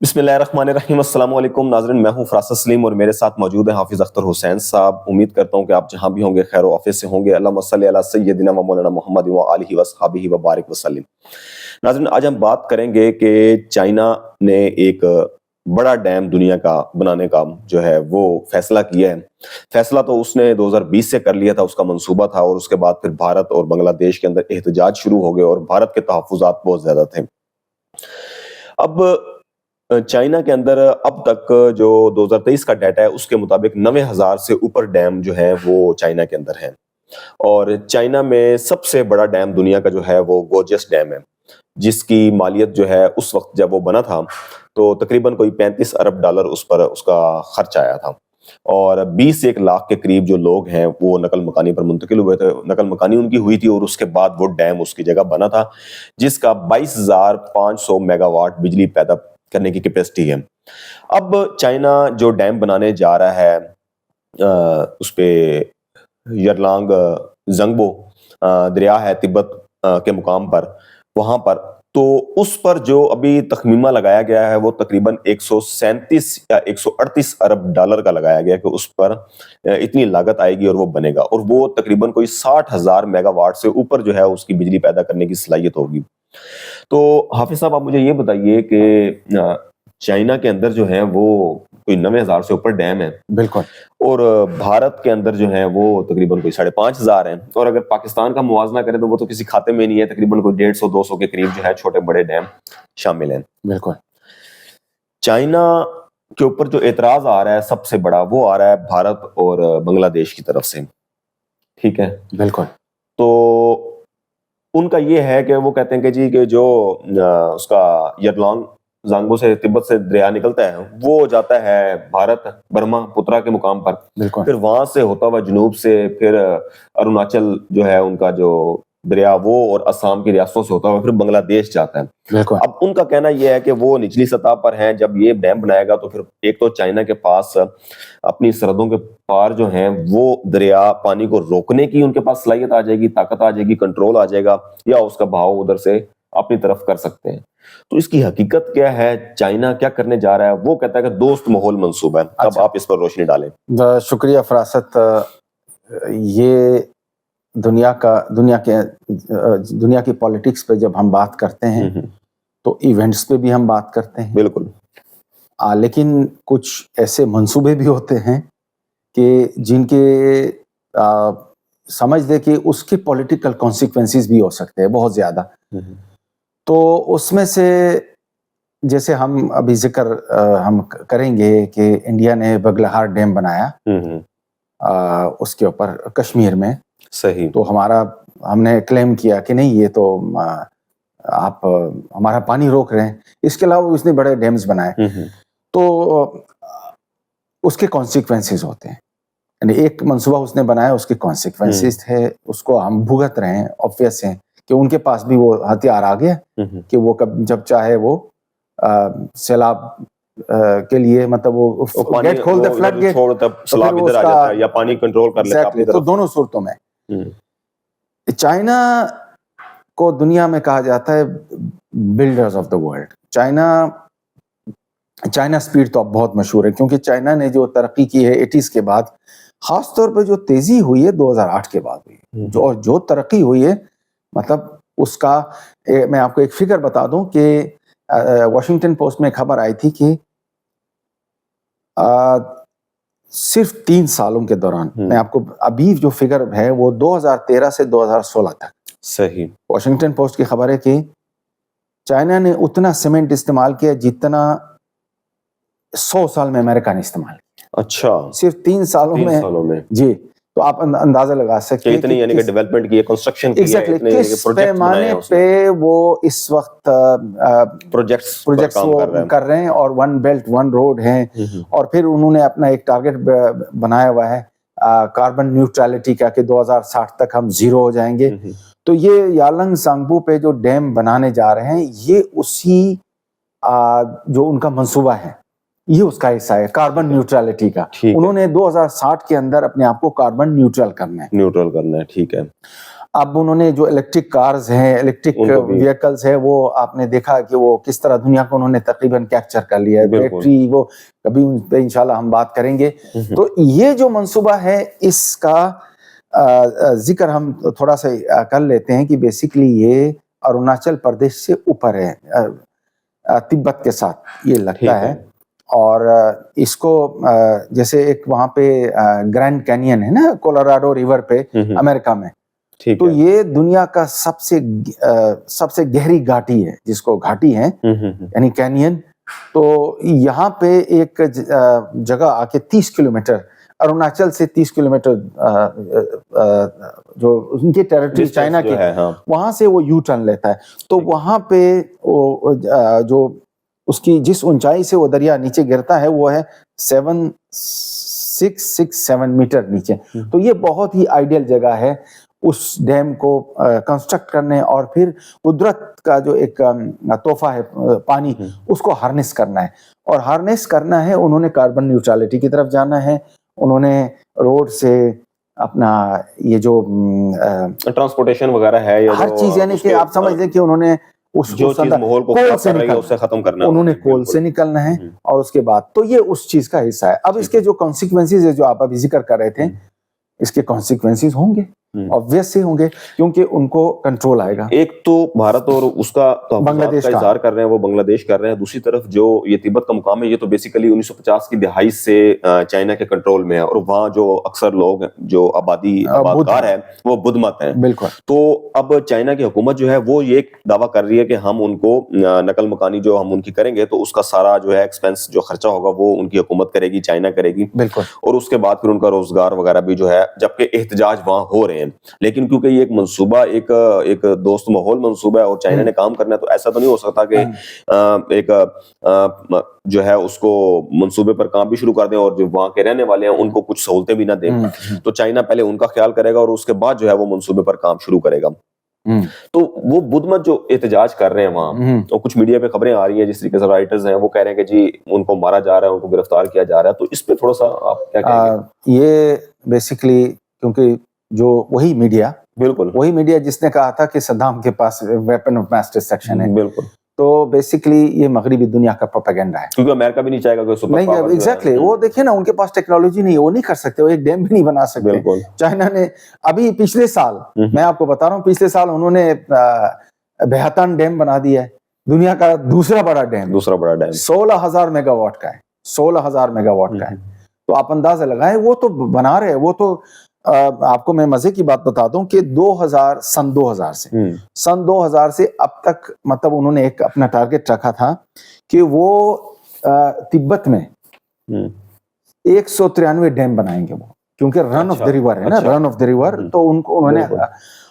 بسم اللہ الرحمن الرحیم۔ السلام علیکم ناظرین، میں ہوں فراست سلیم اور میرے ساتھ موجود ہیں حافظ اختر حسین صاحب۔ امید کرتا ہوں کہ آپ جہاں بھی ہوں گے خیر و عافیت سے ہوں گے۔ اللہم صلی علی سیدنا و مولانا محمد و آلہ و صحبہ و بارک وسلم۔ ناظرین، آج ہم بات کریں گے کہ چائنا نے ایک بڑا ڈیم دنیا کا بنانے کا جو ہے وہ فیصلہ کیا ہے۔ فیصلہ تو اس نے 2020 سے کر لیا تھا، اس کا منصوبہ تھا، اور اس کے بعد پھر بھارت اور بنگلہ دیش کے اندر احتجاج شروع ہو گئے اور بھارت کے تحفظات بہت زیادہ تھے۔ اب چائنا کے اندر اب تک جو 2023 کا ڈیٹا ہے اس کے مطابق 9000 سے اوپر ڈیم جو ہے وہ چائنا کے اندر ہیں، اور چائنا میں سب سے بڑا ڈیم دنیا کا جو ہے وہ گورجس ڈیم ہے، جس کی مالیت جو ہے اس وقت جب وہ بنا تھا تو تقریباً کوئی 35 ارب ڈالر اس پر اس کا خرچ آیا تھا، اور 20 لاکھ کے قریب جو لوگ ہیں وہ نقل مکانی پر منتقل ہوئے تھے، نقل مکانی ان کی ہوئی تھی، اور اس کے بعد وہ ڈیم اس کی جگہ بنا تھا جس کا 22,500 میگا واٹ بجلی پیدا کرنے کی کیپیسٹی ہے۔ اب چائنا جو ڈیم بنانے جا رہا ہے اس پہ یرلانگ زنگبو دریا ہے تبت کے مقام پر، وہاں پر تو اس پر جو ابھی تخمینہ لگایا گیا ہے وہ تقریباً 137 یا 138 ارب ڈالر کا لگایا گیا کہ اس پر اتنی لاگت آئے گی اور وہ بنے گا، اور وہ تقریباً کوئی 60,000 میگا واٹ سے اوپر جو ہے اس کی بجلی پیدا کرنے کی صلاحیت ہوگی۔ تو حافظ صاحب، آپ مجھے یہ بتائیے کہ چائنا کے اندر جو ہے وہ کوئی 9000 سے اوپر ڈیم ہے، بالکل، اور بھارت کے اندر جو ہے وہ تقریباً کوئی 5,500 ہیں، اور اگر پاکستان کا موازنہ کریں تو وہ تو کسی کھاتے میں نہیں ہے، تقریباً کوئی 150-200 کے قریب جو ہے چھوٹے بڑے ڈیم شامل ہیں۔ بالکل۔ چائنا کے اوپر جو اعتراض آ رہا ہے سب سے بڑا وہ آ رہا ہے بھارت اور بنگلہ دیش کی طرف سے، ٹھیک ہے؟ بالکل۔ تو ان کا یہ ہے کہ وہ کہتے ہیں کہ جی کہ جو اس کا یرلانگ زانگبو سے تبت سے دریا نکلتا ہے وہ جاتا ہے بھارت برما پترا کے مقام پر، بالکل، پھر وہاں سے ہوتا ہوا جنوب سے پھر اروناچل جو ہے ان کا جو دریا وہ اور آسام کی ریاستوں سے ہوتا ہوا پھر بنگلہ دیش جاتا ہے۔ بالکل۔ اب ان کا کہنا یہ ہے کہ وہ نچلی سطح پر ہیں، جب یہ ڈیم بنائے گا تو پھر ایک تو چائنا کے پاس اپنی سرحدوں کے پار جو ہیں وہ دریا پانی کو روکنے کی ان کے پاس صلاحیت آ جائے گی، طاقت آ جائے گی، کنٹرول آ جائے گا، یا اس کا بہاؤ ادھر سے اپنی طرف کر سکتے ہیں۔ تو اس کی حقیقت کیا ہے، چائنا کیا کرنے جا رہا ہے؟ وہ کہتا ہے کہ دوست ماحول منصوبہ ہے۔ اب آپ اس پر روشنی ڈالیں۔ شکریہ فراست۔ یہ دنیا کی پالیٹکس پہ جب ہم بات کرتے ہیں تو ایونٹس پہ بھی ہم بات کرتے ہیں، بالکل، لیکن کچھ ایسے منصوبے بھی ہوتے ہیں کہ جن کے سمجھ دے کہ اس کے پولیٹیکل کانسیکوینسز بھی ہو سکتے ہیں بہت زیادہ۔ تو اس میں سے جیسے ہم ابھی ذکر ہم کریں گے کہ انڈیا نے بگلہار ڈیم بنایا اس کے اوپر کشمیر میں، صحیح، تو ہم نے کلیم کیا کہ نہیں، یہ تو آپ ہمارا پانی روک رہے ہیں۔ اس کے علاوہ اس نے بڑے ڈیمز بنائے، تو اس کے کانسیکوینسز ہوتے ہیں، یعنی ایک منصوبہ اس نے بنایا، اس کے کانسیکوینسز تھے، اس کو ہم بھگت رہے ہیں، obvious ہیں کہ ان کے پاس بھی وہ ہتھیار آ گیا کہ وہ جب چاہے وہ سیلاب کے لیے مطلب وہ گیٹ کھول دے، فلڈ گیٹ چھوڑ تب سیلاب ادھر آ جاتا ہے یا پانی کنٹرول کر لیتا اپنی طرف۔ تو دونوں صورتوں میں چائنا کو دنیا میں کہا جاتا ہے builders of the world. China speed تو اب بہت مشہور ہے، کیونکہ چائنا نے جو ترقی کی ہے 80s کے بعد، خاص طور پہ جو تیزی ہوئی ہے 2008 کے بعد ہوئی، جو ترقی ہوئی ہے، مطلب اس کا میں آپ کو ایک فگر بتا دوں کہ واشنگٹن پوسٹ میں خبر آئی تھی کہ صرف 3 سالوں کے دوران، میں آپ کو ابھی جو فگر ہے وہ 2013 سے 2016 تک، صحیح، واشنگٹن پوسٹ کی خبر ہے کہ چائنا نے اتنا سیمنٹ استعمال کیا جتنا 100 سال میں امریکہ نے استعمال کیا۔ اچھا، صرف 3 سالوں میں جی، تو آپ اندازہ لگا سکتے ہیں اتنی یعنی کہ ڈیولپمنٹ کی ہے، کنسٹرکشن کی ہے، اتنے کس پروجیکٹس بنائے پیمانے ہیں، پہ وہ اس وقت پروجیکٹس کر رہے ہیں، اور 1 بیلٹ 1 روڈ ہیں، اور پھر انہوں نے اپنا ایک ٹارگٹ بنایا ہوا ہے کاربن نیوٹرلٹی کا کہ 2060 تک ہم زیرو ہو جائیں گے۔ تو یہ یالنگ زانگبو پہ جو ڈیم بنانے جا رہے ہیں، یہ اسی جو ان کا منصوبہ ہے، یہ اس کا حصہ ہے کاربن نیوٹرلٹی کا۔ انہوں نے 2060 کے اندر اپنے آپ کو کاربن نیوٹرل کرنا ہے، ٹھیک ہے۔ اب انہوں نے جو الیکٹرک کارز ہیں, الیکٹرک وہیکلز ہے, وہ آپ نے دیکھا کہ وہ کس طرح دنیا کو انہوں نے تقریباً کیپچر کر لیا ہے. بیٹری وہ کبھی ان پہ انشاءاللہ ہم بات کریں گے. تو یہ جو منصوبہ ہے اس کا ذکر ہم تھوڑا سا کر لیتے ہیں کہ بیسیکلی یہ اروناچل پردیش سے اوپر ہے, تبت کے ساتھ یہ لگتا ہے. اور اس کو جیسے ایک وہاں پہ گرینڈ کینین ہے نا کولوراڈو ریور پہ امریکہ میں, تو یہ دنیا کا سب سے گہری گھاٹی ہے, جس کو گھاٹی ہے یعنی کینین. تو یہاں پہ ایک جگہ آ کے 30 کلومیٹر اروناچل سے 30 کلومیٹر جو ان کی ٹیریٹری چائنا کی, وہاں سے وہ یو ٹرن لیتا ہے. تو وہاں پہ جو اس کی جس اونچائی سے وہ دریا نیچے گرتا ہے وہ ہے 7667 میٹر نیچے. تو یہ بہت ہی آئیڈیل جگہ ہے اس ڈیم کو کنسٹرکٹ کرنے, اور پھر قدرت کا جو ایک تحفہ ہے پانی, اس کو ہارنس کرنا ہے. اور ہارنس کرنا ہے, انہوں نے کاربن نیوٹرالٹی کی طرف جانا ہے. انہوں نے روڈ سے اپنا یہ جو ٹرانسپورٹیشن وغیرہ ہے, ہر چیز, یعنی کہ آپ سمجھ لیں کہ انہوں نے جو چیز ماحول کو خراب کر رہی ہے اسے ختم کرنا ہے, انہوں نے کول سے نکلنا ہے. اور اس کے بعد تو یہ اس چیز کا حصہ ہے. اب اس کے جو کانسیکوینسز ہے جو آپ ابھی ذکر کر رہے تھے, اس کے کانسیکوینسز ہوں گے, obvious سے ہوں گے, کیونکہ ان کو کنٹرول آئے گا. ایک تو بھارت اور اس کا بنگلہ دیش کا اظہار کر رہے ہیں, وہ بنگلہ دیش کر رہے ہیں. دوسری طرف جو یہ تبت کا مقام ہے, یہ تو بیسیکلی 1950 کی دہائی سے چائنا کے کنٹرول میں ہے, اور وہاں جو اکثر لوگ جو آبادکار ہے وہ بدھ مت ہیں. بالکل. تو اب چائنا کی حکومت جو ہے وہ یہ دعویٰ کر رہی ہے کہ ہم ان کو نقل مکانی جو ہم ان کی کریں گے, تو اس کا سارا جو ہے ایکسپینس جو خرچہ ہوگا وہ ان کی حکومت کرے گی, چائنا کرے گی. بالکل. اور اس کے بعد پھر ان کا روزگار وغیرہ بھی جو ہے, جبکہ احتجاج وہاں ہو رہے ہیں. لیکن کیونکہ یہ ایک منصوبہ ایک دوست ماحول منصوبہ ہے اور چائنا نے کام کرنا ہے, تو ایسا تو نہیں ہو سکتا کہ ایک جو ہے اس کو منصوبے پر کام بھی شروع کر دیں اور جو وہاں کے رہنے والے ہیں ان کو کچھ سہولتیں بھی نہ دیں. تو چائنا پہلے ان کا خیال کرے گا اور اس کے بعد جو ہے وہ منصوبے پر کام شروع کرے گا. تو وہ بدھ مت جو احتجاج کر رہے ہیں وہاں, تو کچھ میڈیا پہ خبریں آ رہی ہیں جس طریقے سے رائٹرز ہیں وہ کہہ رہے ہیں کہ جی ان کو مارا جا رہا ہے, ان کو گرفتار کیا جا رہا ہے. تو اس پہ تھوڑا سا آپ کیا کہیں گے؟ یہ بیسیکلی کیونکہ جو وہی میڈیا, بالکل وہی میڈیا جس نے کہا تھا کہ صدام کے پاس ویپن آف ماس ڈسٹرکشن ہے, بالکل, تو بیسیکلی یہ مغربی دنیا کا پروپیگنڈا ہے. کیونکہ امریکہ بھی نہیں چاہے گا کہ سپر پاور, نہیں ایگزیکٹلی, وہ دیکھیں نا ان کے پاس ٹیکنالوجی نہیں ہے, وہ نہیں کر سکتے, وہ ایک ڈیم بھی نہیں بنا سکتے. بالکل. چائنا نے ابھی پچھلے سال, میں آپ کو بتا رہا ہوں, پچھلے سال انہوں نے بہتان ڈیم بنا دیا ہے, دنیا کا دوسرا بڑا ڈیم 16,000 میگا واٹ کا ہے, 16,000 میگا واٹ کا ہے. تو آپ اندازہ لگائیں, وہ تو بنا رہے ہیں. وہ تو آپ کو میں مزے کی بات بتا دوں کہ سن 2000 سے اب تک, مطلب انہوں نے ایک اپنا ٹارگٹ رکھا تھا کہ وہ تبت میں 193 ڈیم بنائیں گے, وہ کیونکہ رن آف دا ریور ہے نا, رن آف دا ریور. تو ان کو انہوں نے,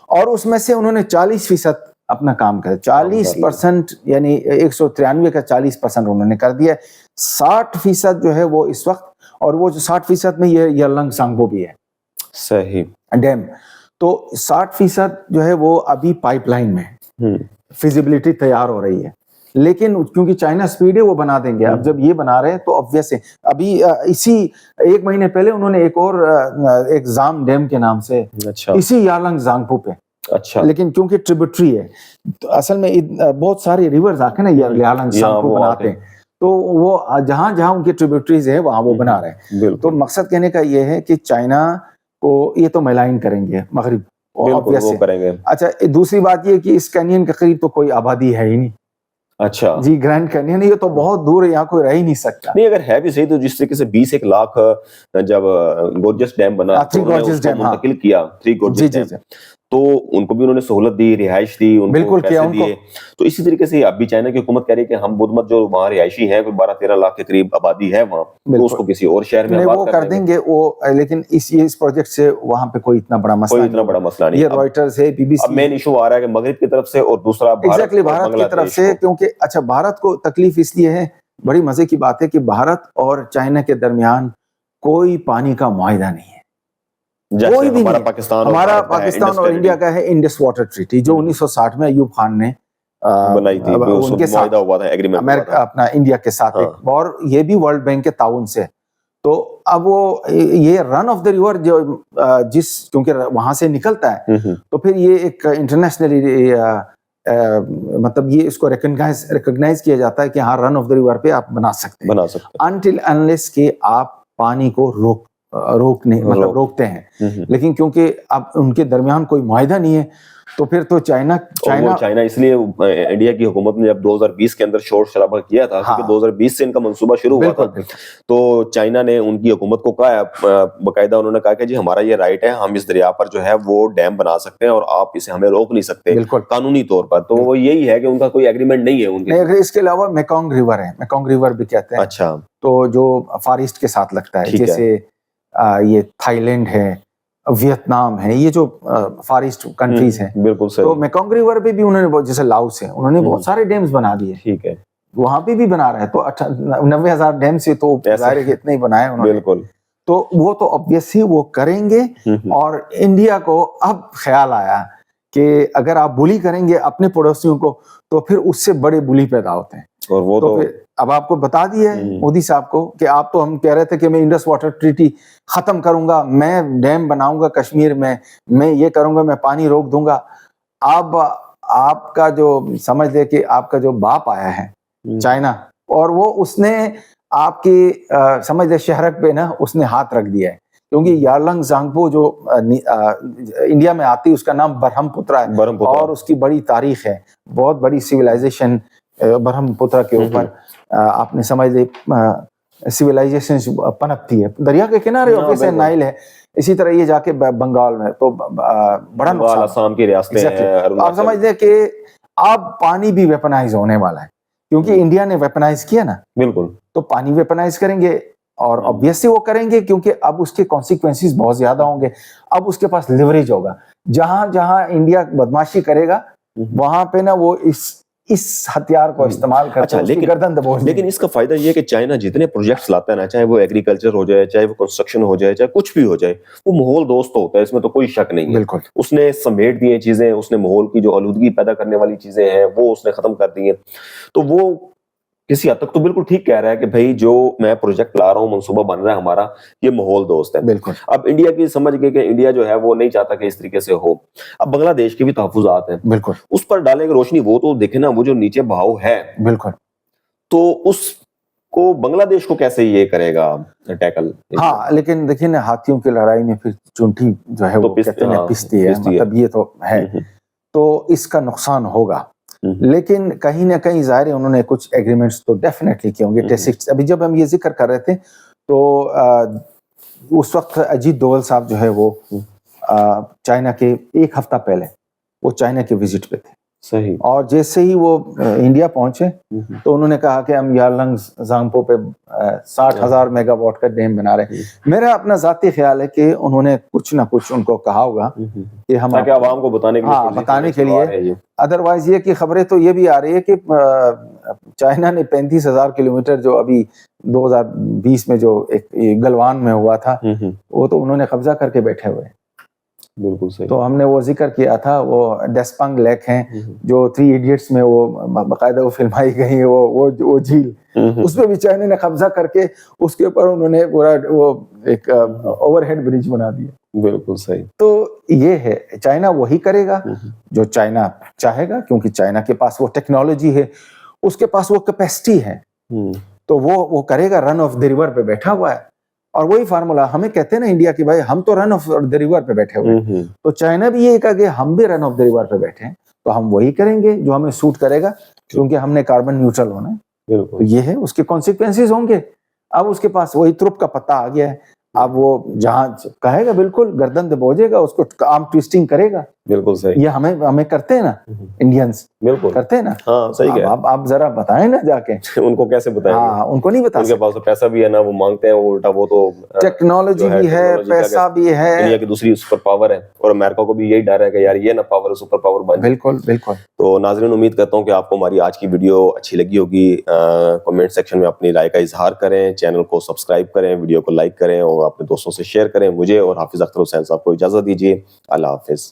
اور اس میں سے انہوں نے 40% اپنا کام کرا, 40%, یعنی 193 کا 40% انہوں نے کر دیا. 60% جو ہے وہ اس وقت, اور وہ جو 60% میں یہ یرلنگ سانگبو بھی ہے, صحیح ڈیم. تو 60% جو ہے وہ ابھی پائپ لائن میں ہے, فیزیبلٹی تیار ہو رہی ہے. لیکن کیونکہ چائنا سپیڈ ہے, وہ بنا دیں گے. اب جب یہ بنا رہے ہیں تو obvious ہے. ابھی اسی 1 مہینے پہلے انہوں نے ایک اور ایک زام ڈیم کے نام سے, اسی یارلنگ زانگپو پہ, لیکن کیونکہ ٹریبیوٹری ہے, تو اصل میں بہت سارے ریورز آ کے نا یارلنگ زانگپو بناتے ہیں, تو وہ جہاں جہاں ان کے ٹریبیوٹریز ہیں وہاں وہ بنا رہے ہیں. تو مقصد کہنے کا یہ ہے کہ چائنا کو یہ تو میلائن کریں گے مغرب, وہ کریں گے. اچھا, دوسری بات یہ کہ اس کینین کے قریب تو کوئی آبادی ہے ہی نہیں. اچھا جی, گرینڈ کینین یہ تو بہت دور ہے, یہاں کوئی رہ ہی نہیں سکتا. نہیں, اگر ہے بھی صحیح تو جس طریقے سے 21 لاکھ جب گورجس ڈیم بنا, منتقل کیا 3 گورجس ڈیم, تو ان کو بھی انہوں نے سہولت دی, رہائش دی, ان کو پیسے دیے. تو اسی طریقے سے اب بھی چائنا کی حکومت کہہ رہی ہے کہ ہم بدھ مت جو وہاں رہائشی ہیں, کوئی 12-13 لاکھ کے قریب آبادی ہے وہاں, تو اس کو کسی اور شہر میں وہ کر دیں گے وہ. لیکن اس پروجیکٹ سے وہاں پہ کوئی اتنا بڑا مسئلہ نہیں. یہ رائٹرز ہے, بی بی سی. اب مین ایشو آ رہا ہے کہ مغرب کی طرف سے اور دوسرا بھارت کی طرف سے, کیونکہ اچھا بھارت کو تکلیف اس لیے ہے, بڑی مزے کی بات ہے کہ بھارت اور چائنا کے درمیان کوئی پانی کا معاہدہ نہیں ہے, کوئی بھی نہیں. ہمارا پاکستان اور انڈیا کا ہے انڈس واٹر ٹریٹی, جو 1960 میں ایوب خان نے بنائی تھی, ان کے ساتھ امریکہ اپنا انڈیا کے ساتھ, اور یہ بھی ورلڈ بینک کے تعاون سے. تو اب وہ یہ رن آف دا ریور جو کیونکہ وہاں سے نکلتا ہے تو پھر یہ ایک انٹرنیشنلی مطلب یہ اس کو ریکگنائز کیا جاتا ہے کہ ہاں رن آف دا ریور پہ آپ بنا سکتے ہیں انٹل انلیس کہ آپ پانی کو روکتے ہیں. لیکن کیونکہ اب ان کے درمیان کوئی معاہدہ نہیں ہے تو پھر تو چائنا اس لیے انڈیا کی حکومت نے جب 2020 کے اندر شور شرابہ کیا تھا کیونکہ 2020 سے ان کا منصوبہ شروع ہوا تھا تو چائنا نے ان کی حکومت کو کہا باقاعدہ انہوں نے کہا کہ جی ہمارا یہ رائٹ ہے ہم اس دریا پر جو ہے وہ ڈیم بنا سکتے ہیں اور آپ اسے ہمیں روک نہیں سکتے قانونی طور پر. تو وہ یہی ہے کہ ان کا کوئی ایگریمنٹ نہیں ہے ان کے. اس کے علاوہ میکونگ ریور ہے, میکونگ ریور بھی کہتے ہیں. اچھا. تو جو فار ایسٹ کے ساتھ لگتا ہے جیسے یہ تھائی لینڈ ہے, ویتنام ہے, یہ جو فار ایسٹ کنٹریز ہیں. بالکل صحیح. تو میکونگ ریور پہ بھی انہوں نے جیسے لاؤس ہے انہوں نے بہت سارے ڈیمز بنا دیے. ٹھیک ہے. وہاں پہ بھی بنا رہے ہیں تو 90,000 ڈیم سے تو ظاہر ہے کہ اتنے ہی بنائے انہوں نے. بالکل. تو وہ تو obviously وہ کریں گے. اور انڈیا کو اب خیال آیا کہ اگر آپ بلی کریں گے اپنے پڑوسیوں کو تو پھر اس سے بڑے بلی پیدا ہوتے ہیں. اور وہ تو پھر اب آپ کو بتا دیا ہے مودی صاحب کو کہ آپ تو ہم کہہ رہے تھے کہ میں انڈس واٹر ٹریٹی ختم کروں گا, میں ڈیم بناؤں گا کشمیر میں یہ کروں گا, میں پانی روک دوں گا. اب آپ کا جو سمجھ لے کہ آپ کا جو باپ آیا ہے چائنا اور وہ اس نے آپ کی سمجھ لے شہرک پہ نا اس نے ہاتھ رکھ دیا ہے کیونکہ یارلنگ زانگپو جو انڈیا میں آتی اس کا نام برہم پترا ہے اور اس کی بڑی تاریخ ہے, بہت بڑی سویلائزیشن برہم پترا کے اوپر آپ نے سمجھ لے سویلائزیشن پنپتی ہے. دریا کے کنارے آفس ہے, نائل ہے. اسی طرح یہ جا کے بنگال میں تو بڑا نقصان, آسام کی ریاستیں ہیں. آپ سمجھ لیں کہ اب پانی بھی ویپنائز ہونے والا ہے کیونکہ انڈیا نے ویپنائز کیا نا. بالکل. تو پانی ویپنائز کریں گے اور obviously وہ کریں گے کیونکہ اب اس کے کانسیکوینسز بہت زیادہ ہوں گے. اب اس کے پاس لیوریج ہوگا. جہاں جہاں انڈیا بدماشی کرے گا وہاں پہ نا وہ اس ہتھیار کو استعمال کرتا ہے, گردن دبوچ. لیکن اس کا فائدہ یہ ہے کہ چائنا جتنے پروجیکٹس لاتا ہے نا, چاہے وہ ایگریکلچر ہو جائے, چاہے وہ کنسٹرکشن ہو جائے, چاہے کچھ بھی ہو جائے, وہ ماحول دوست ہوتا ہے, اس میں تو کوئی شک نہیں ہے. بالکل. اس نے سمیٹ دی ہیں چیزیں, اس نے ماحول کی جو آلودگی پیدا کرنے والی چیزیں ہیں وہ اس نے ختم کر دی ہیں. تو وہ کسی حد تک تو بالکل ٹھیک کہہ رہا ہے کہ بھائی جو میں پروجیکٹ لا رہا ہوں, منصوبہ بن رہا ہے ہمارا, یہ ماحول دوست ہے. بالکل. اب انڈیا کی سمجھ گئے کہ انڈیا جو ہے وہ نہیں چاہتا کہ اس طریقے سے ہو. اب بنگلہ دیش کے بھی تحفظات ہیں. بالکل. اس پر ڈالیں گے روشنی, وہ تو دیکھیں نا وہ جو نیچے بہاؤ ہے. بالکل. تو اس کو بنگلہ دیش کو کیسے یہ کرے گا ٹیکل. ہاں لیکن دیکھیں نا ہاتھیوں کی لڑائی میں پھر چونٹی جو ہے وہ کہتے ہیں پستی ہے, مطلب یہ تو ہے. تو اس کا نقصان ہوگا. لیکن کہیں نہ کہیں ظاہر ہے انہوں نے کچھ ایگریمنٹس تو ڈیفینیٹلی کیے ہوں گے. ابھی جب ہم یہ ذکر کر رہے تھے تو اس وقت اجیت دوول صاحب جو ہے وہ چائنا کے ایک ہفتہ پہلے وہ چائنا کے وزٹ پہ تھے. صحیح. اور جیسے ہی وہ انڈیا پہنچے تو انہوں نے کہا کہ ہم یارلنگ زانگپو پہ 60,000 میگا واٹ کا ڈیم بنا رہے ہیں. میرا اپنا ذاتی خیال ہے کہ انہوں نے کچھ نہ کچھ ان کو کہا ہوگا کہ ہم عوام کو بتانے کے لیے. ادروائز یہ کہ خبریں تو یہ بھی آ رہی ہے کہ چائنا نے 35,000 کلومیٹر جو ابھی 2020 میں جو ایک گلوان میں ہوا تھا وہ تو انہوں نے قبضہ کر کے بیٹھے ہوئے. بالکل صحیح. تو ہم نے وہ ذکر کیا تھا وہ ڈیسپنگ لیک ہیں جو 3 ایڈیٹس میں وہ باقاعدہ وہ فلمائی گئی ہے, وہ جھیل, اس پہ بھی چائنا نے قبضہ کر کے اس کے اوپر انہوں نے پورا وہ ایک اوور ہیڈ برج بنا دیا. بالکل صحیح. تو یہ ہے چائنا وہی کرے گا جو چائنا چاہے گا کیونکہ چائنا کے پاس وہ ٹیکنالوجی ہے, اس کے پاس وہ کیپیسٹی ہے, تو وہ کرے گا. رن آف دی ریور پہ بیٹھا ہوا ہے. اور وہی فارمولا ہمیں کہتے ہیں نا انڈیا کی, بھائی ہم تو رن آف دی ریور پہ بیٹھے ہوئے ہیں, تو چائنا بھی یہ کہا کہ ہم بھی رن آف دی ریور پہ بیٹھے ہیں تو ہم وہی کریں گے جو ہمیں سوٹ کرے گا کیونکہ ہم نے کاربن نیوٹرل ہونا ہے. تو یہ ہے اس کے کانسیکوینسز ہوں گے. اب اس کے پاس وہی ترپ کا پتہ آ گیا ہے. اب وہ جہاں کہے گا بالکل گردن دبوچے گا, اس کو آرم ٹویسٹنگ کرے گا. بالکل صحیح. یہ ہمیں کرتے ہیں نا انڈینس, بالکل کرتے ہیں نا. ہاں صحیح ہے. آپ ذرا بتائیں نا جا کے ان کو کیسے بتائیں. ہاں ان کو نہیں بتا, ان کے پاس پیسہ بھی ہے نا, وہ مانگتے ہیں وہ الٹا, وہ تو ٹیکنالوجی بھی ہے, پیسہ بھی ہے, دنیا کی دوسری سپر پاور ہے, اور امریکہ کو بھی یہی ڈر ہے کہ یار یہ نا پاور سپر پاور بن. بالکل بالکل. تو ناظرین امید کرتا ہوں کہ آپ کو ہماری آج کی ویڈیو اچھی لگی ہوگی. کمنٹ سیکشن میں اپنی رائے کا اظہار کریں, چینل کو سبسکرائب کریں, ویڈیو کو لائک کریں اور اپنے دوستوں سے شیئر کریں. مجھے اور حافظ اختر حسین صاحب کو اجازت دیجیے. اللہ حافظ.